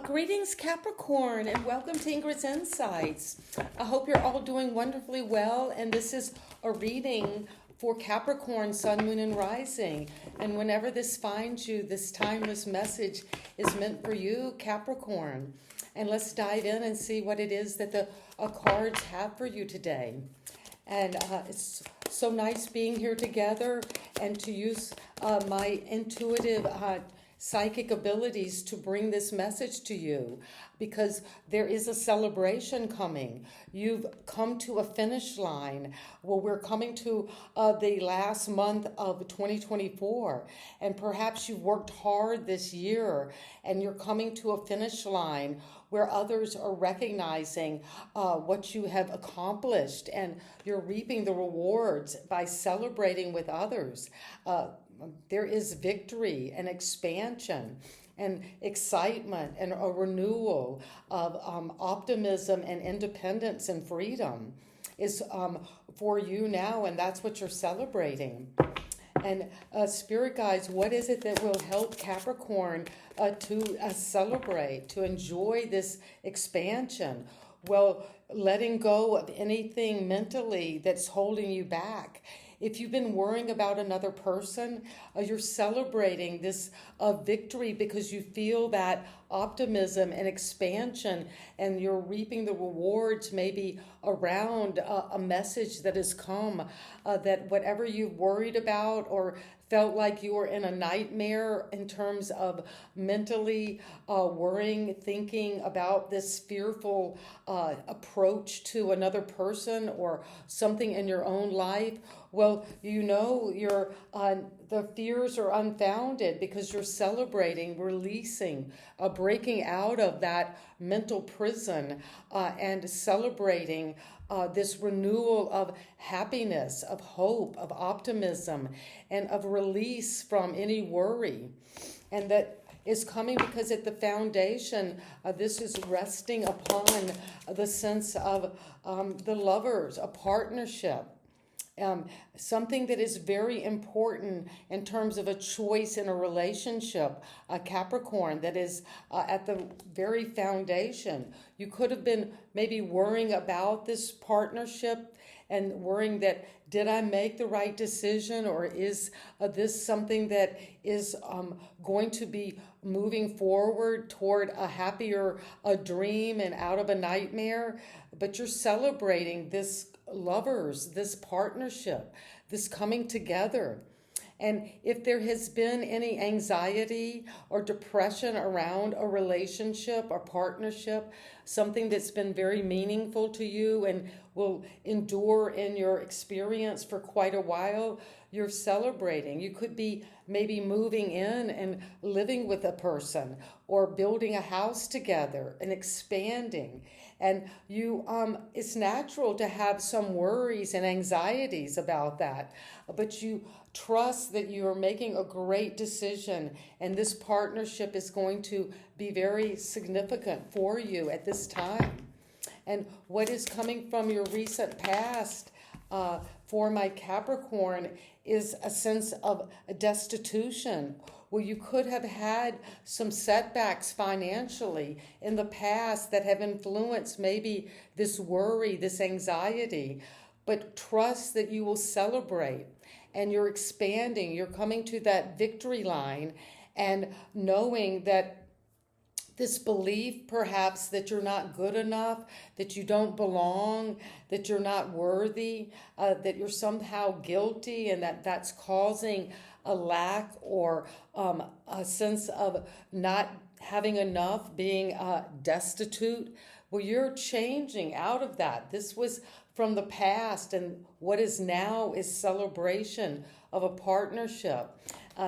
Greetings, Capricorn, and welcome to Ingrid's Insights. I hope you're all doing wonderfully well, and this is a reading for Capricorn, Sun, Moon, and Rising. And whenever this finds you, this timeless message is meant for you, Capricorn. And let's dive in and see what it is that the cards have for you today. And it's so nice being here together and to use my intuitive psychic abilities to bring this message to you, because there is a celebration coming. You've come to a finish line. Well, we're coming to the last month of 2024, and perhaps you've worked hard this year and you're coming to a finish line where others are recognizing what you have accomplished, and you're reaping the rewards by celebrating with others. There is victory and expansion and excitement and a renewal of optimism and independence and freedom is for you now, and that's what you're celebrating. And Spirit Guides, what is it that will help Capricorn to celebrate, to enjoy this expansion? Well, letting go of anything mentally that's holding you back. If you've been worrying about another person, you're celebrating this victory because you feel that optimism and expansion, and you're reaping the rewards maybe around a message that has come, that whatever you've worried about or felt like you were in a nightmare in terms of mentally worrying, thinking about this fearful approach to another person or something in your own life, well, you know the fears are unfounded because you're celebrating, releasing, breaking out of that mental prison and celebrating this renewal of happiness, of hope, of optimism, and of release from any worry. And that is coming because at the foundation, this is resting upon the sense of the lovers, a partnership. Something that is very important in terms of a choice in a relationship, a Capricorn, that is at the very foundation. You could have been maybe worrying about this partnership and worrying that, did I make the right decision, or is this something that is going to be moving forward toward a happier dream and out of a nightmare? But you're celebrating this lovers, this partnership, this coming together. And if there has been any anxiety or depression around a relationship or partnership, something that's been very meaningful to you and will endure in your experience for quite a while, you're celebrating. You could be maybe moving in and living with a person, or building a house together and expanding. And it's natural to have some worries and anxieties about that, but you trust that you are making a great decision, and this partnership is going to be very significant for you at this time. And what is coming from your recent past for my Capricorn is a sense of destitution. Well, you could have had some setbacks financially in the past that have influenced maybe this worry, this anxiety, but trust that you will celebrate, and you're expanding. You're coming to that victory line, and knowing that this belief perhaps that you're not good enough, that you don't belong, that you're not worthy, that you're somehow guilty, and that's causing a lack or a sense of not having enough, being destitute. Well, you're changing out of that. This was from the past, and what is now is celebration of a partnership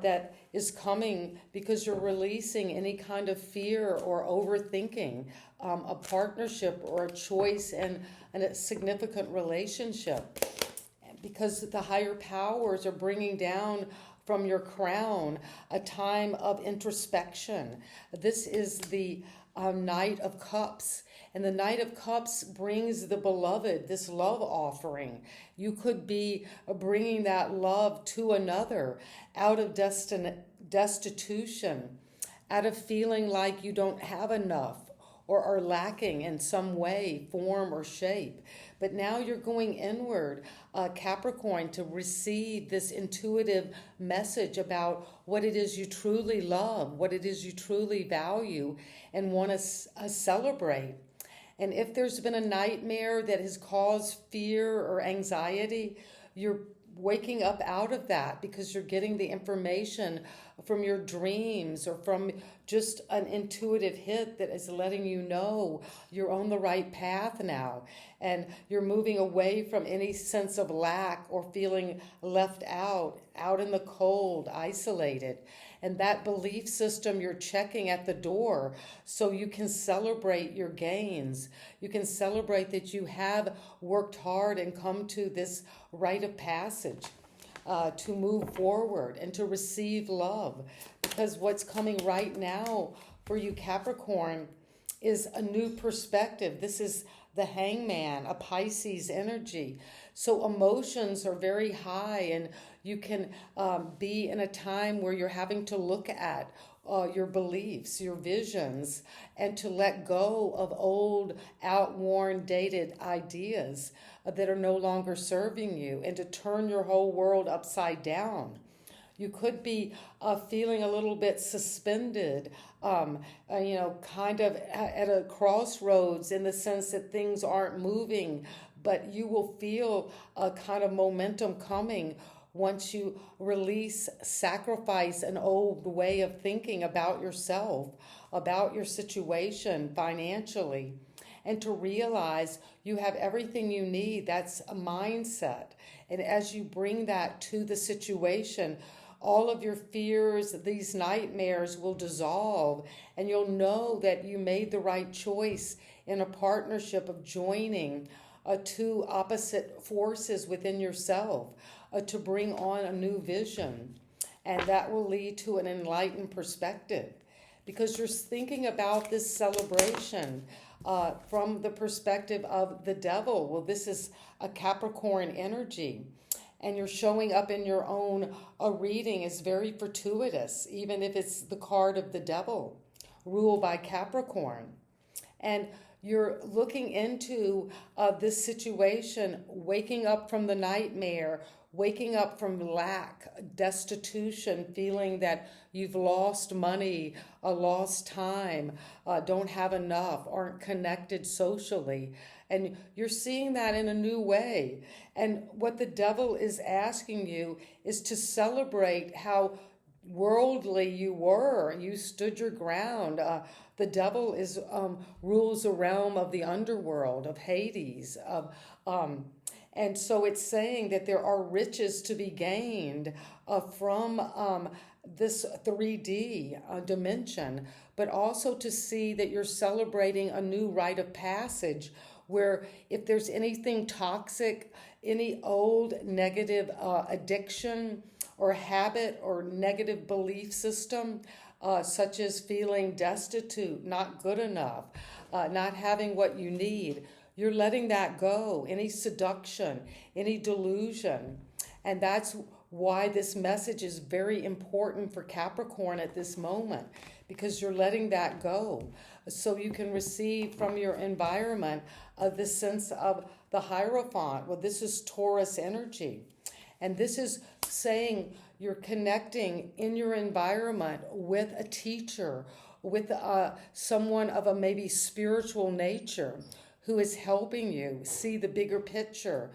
that is coming because you're releasing any kind of fear or overthinking a partnership or a choice in a significant relationship, because the higher powers are bringing down from your crown a time of introspection. This is the Knight of Cups. And the Knight of Cups brings the beloved, this love offering. You could be bringing that love to another out of destitution out of feeling like you don't have enough or are lacking in some way, form, or shape. But now you're going inward, Capricorn, to receive this intuitive message about what it is you truly love, what it is you truly value, and want to celebrate. And if there's been a nightmare that has caused fear or anxiety, you're waking up out of that because you're getting the information from your dreams or from just an intuitive hit that is letting you know you're on the right path now, and you're moving away from any sense of lack or feeling left out in the cold, isolated. And that belief system you're checking at the door so you can celebrate your gains. You can celebrate that you have worked hard and come to this rite of passage to move forward and to receive love. Because what's coming right now for you, Capricorn, is a new perspective. This is the Hangman, a Pisces energy. So emotions are very high, and you can be in a time where you're having to look at your beliefs, your visions, and to let go of old, outworn, dated ideas that are no longer serving you, and to turn your whole world upside down. You could be feeling a little bit suspended, kind of at a crossroads in the sense that things aren't moving, but you will feel a kind of momentum coming once you release, sacrifice an old way of thinking about yourself, about your situation financially, and to realize you have everything you need. That's a mindset. And as you bring that to the situation, all of your fears, these nightmares will dissolve, and you'll know that you made the right choice in a partnership of joining two opposite forces within yourself to bring on a new vision. And that will lead to an enlightened perspective, because you're thinking about this celebration from the perspective of the devil. Well, this is a Capricorn energy. And you're showing up in your own reading is very fortuitous, even if it's the card of the devil, ruled by Capricorn. And you're looking into this situation, waking up from the nightmare, waking up from lack, destitution, feeling that you've lost money, lost time, don't have enough, aren't connected socially. And you're seeing that in a new way. And what the devil is asking you is to celebrate how worldly you were. You stood your ground. The devil rules the realm of the underworld, of Hades, and so it's saying that there are riches to be gained from this 3D dimension, but also to see that you're celebrating a new rite of passage where if there's anything toxic, any old negative addiction or habit or negative belief system, such as feeling destitute, not good enough, not having what you need, you're letting that go. Any seduction, any delusion. And that's why this message is very important for Capricorn at this moment, because you're letting that go. So you can receive from your environment this sense of the Hierophant. Well, this is Taurus energy. And this is saying you're connecting in your environment with a teacher, with someone of a maybe spiritual nature who is helping you see the bigger picture,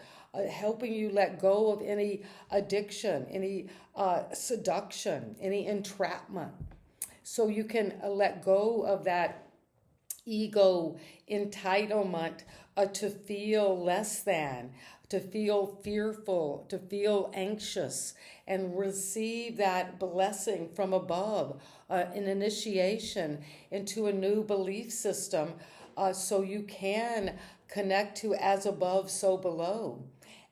helping you let go of any addiction, any seduction, any entrapment. So you can let go of that ego entitlement to feel less than, to feel fearful, to feel anxious, and receive that blessing from above, an initiation into a new belief system, so you can connect to as above, so below.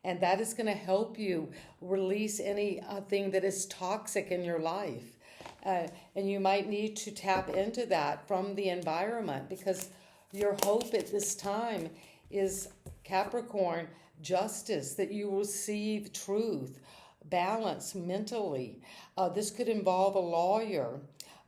And that is going to help you release anything that is toxic in your life. And you might need to tap into that from the environment, because your hope at this time is, Capricorn, justice, that you receive truth, balance mentally. This could involve a lawyer,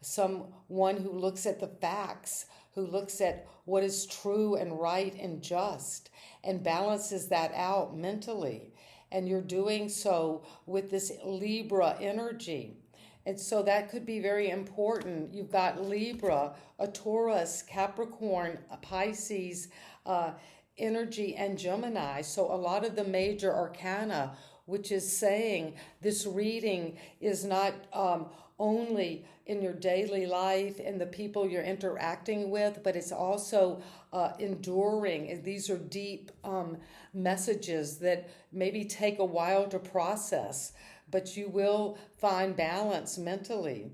someone who looks at the facts, who looks at what is true and right and just and balances that out mentally. And you're doing so with this Libra energy. And so that could be very important. You've got Libra, a Taurus, Capricorn, a Pisces energy, and Gemini. So a lot of the major arcana, which is saying this reading is not only in your daily life and the people you're interacting with, but it's also enduring. And these are deep messages that maybe take a while to process, but you will find balance mentally.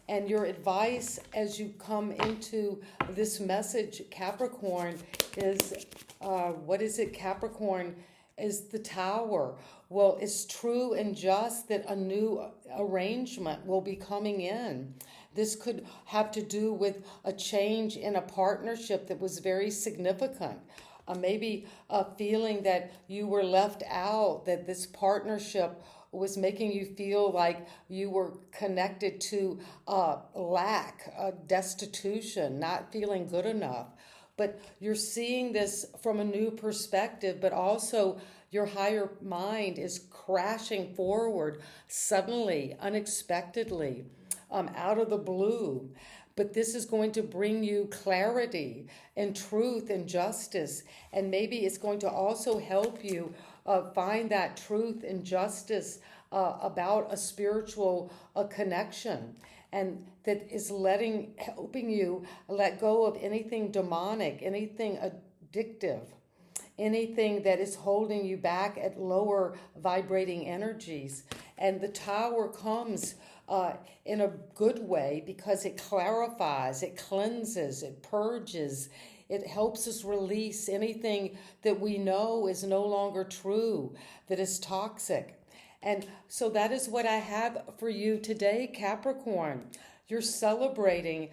And your advice as you come into this message, Capricorn, is what is it, Capricorn? Is the Tower. Well, it's true and just that a new arrangement will be coming in. This could have to do with a change in a partnership that was very significant. Maybe a feeling that you were left out, that this partnership was making you feel like you were connected to lack, destitution, not feeling good enough. But you're seeing this from a new perspective, but also your higher mind is crashing forward suddenly, unexpectedly, out of the blue. But this is going to bring you clarity and truth and justice. And maybe it's going to also help you find that truth and justice about a spiritual connection. And that is helping you let go of anything demonic, anything addictive, anything that is holding you back at lower vibrating energies. And the Tower comes in a good way because it clarifies, it cleanses, it purges, it helps us release anything that we know is no longer true, that is toxic. And so that is what I have for you today, Capricorn. You're celebrating,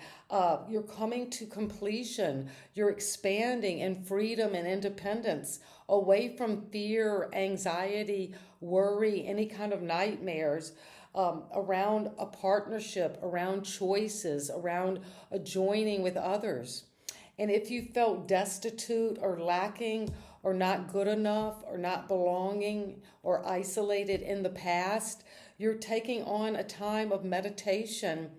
you're coming to completion, you're expanding in freedom and independence, away from fear, anxiety, worry, any kind of nightmares, around a partnership, around choices, around joining with others. And if you felt destitute or lacking or not good enough or not belonging or isolated in the past, you're taking on a time of meditation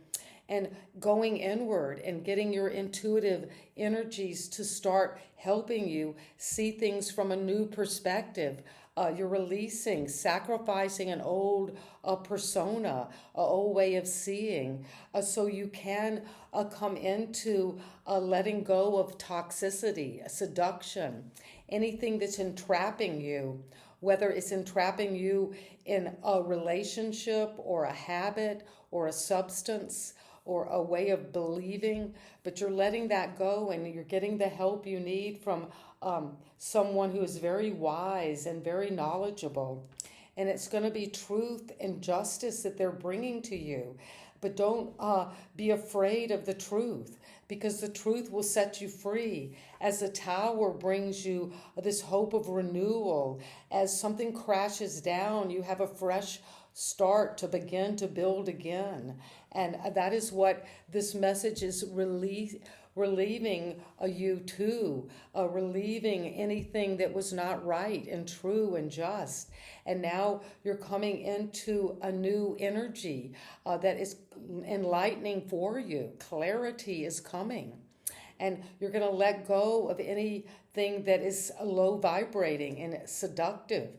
and going inward and getting your intuitive energies to start helping you see things from a new perspective. You're releasing, sacrificing an old persona, an old way of seeing, so you can come into letting go of toxicity, seduction, anything that's entrapping you, whether it's entrapping you in a relationship or a habit or a substance or a way of believing, but you're letting that go and you're getting the help you need from someone who is very wise and very knowledgeable. And it's going to be truth and justice that they're bringing to you. But don't be afraid of the truth, because the truth will set you free. As the Tower brings you this hope of renewal, as something crashes down, you have a fresh start to begin to build again. And that is what this message is relieving you too, relieving anything that was not right and true and just. And now you're coming into a new energy that is enlightening for you. Clarity is coming. And you're going to let go of anything that is low vibrating and seductive,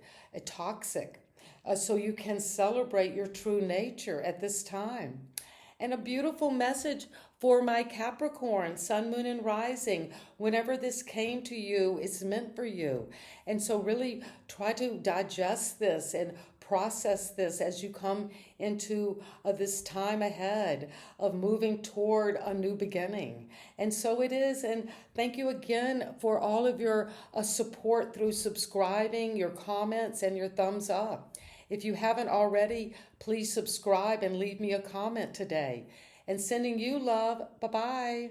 toxic, so you can celebrate your true nature at this time. And a beautiful message for my Capricorn, Sun, Moon, and Rising. Whenever this came to you, it's meant for you. And so really try to digest this and process this as you come into this time ahead of moving toward a new beginning. And so it is. And thank you again for all of your support through subscribing, your comments, and your thumbs up. If you haven't already, please subscribe and leave me a comment today. And sending you love. Bye-bye.